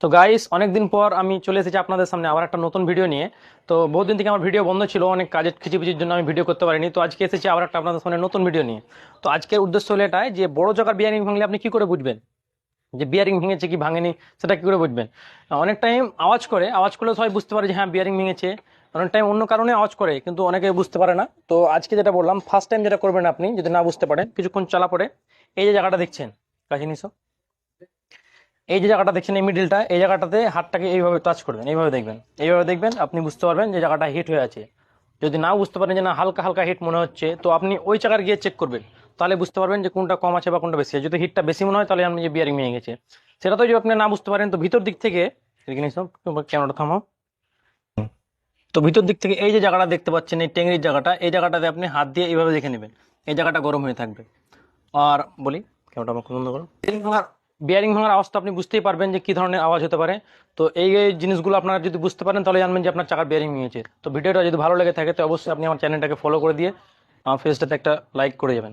তো গাইস, অনেকদিন পর আমি চলে এসেছি আপনাদের সামনে আবার একটা নতুন ভিডিও নিয়ে। তো বহুদিন থেকে আমার ভিডিও বন্ধ ছিল, অনেক কাজের খিচিপিচির জন্য আমি ভিডিও করতে পারিনি। তো আজকে এসেছি আবার একটা আপনাদের সামনে নতুন ভিডিও নিয়ে। তো আজকের উদ্দেশ্য হলো এটাই যে বড় জায়গার বিয়ারিং ভাঙলে আপনি কি করে বুঝবেন যে বিয়ারিং ভেঙেছে কি ভাঙেনি, সেটা কি করে বুঝবেন। অনেক টাইম আওয়াজ করলে সবাই বুঝতে পারে যে হ্যাঁ বিয়ারিং ভেঙেছে। অনেক টাইম অন্য কারণে আওয়াজ করে, কিন্তু অনেকে বুঝতে পারে না। তো আজকে যেটা বললাম, ফার্স্ট টাইম যেটা করবেন আপনি, যদি না বুঝতে পারেন, কিছুক্ষণ চালা পরে এই যে জায়গাটা দেখছেন, কাছে নিছো, এই যে জায়গাটা দেখছেন, এই মিডিলটা, এই জায়গাটাতে হাতটাকে এইভাবে টাচ করবেন, এইভাবে দেখবেন, আপনি বুঝতে পারবেন যে জায়গাটা হিট হয়ে আছে। যদি না বুঝতে পারেন যে না হালকা হালকা হিট মনে হচ্ছে, তো আপনি ওই জায়গার গিয়ে চেক করবেন, তাহলে বুঝতে পারবেন যে কোনটা কম আছে বা কোনটা বেশি আছে। যদি হিটটা বেশি মনে হয় তাহলে আপনি যে বিয়ারিং ভেঙে গেছে। সেটা তো যদি আপনি না বুঝতে পারেন, তো ভিতর দিক থেকে ক্যামেরাটা থামাও। তো ভিতর দিক থেকে এই যে জায়গাটা দেখতে পাচ্ছেন, এই টেংরির জায়গাটা, এই জায়গাটাতে আপনি হাত দিয়ে এইভাবে দেখে নেবেন, এই জায়গাটা গরম হয়ে থাকবে। আর বলি, ক্যামেরাটা আমাকে বন্ধ করো। বিয়ারিং ভাঙার আওয়াজ তো আপনি বুঝতেই পারবেন যে কি ধরনের আওয়াজ হতে পারে। তো এই জিনিসগুলো আপনারা যদি বুঝতে পারেন তাহলে জানবেন যে আপনার চাকার বিয়ারিং ভেঙেছে। তো ভিডিওটা যদি ভালো লেগে থাকে তো অবশ্যই আপনি আমার চ্যানেলটাকে ফলো করে দিয়ে আমার ফেসটাতে একটা লাইক করে যাবেন।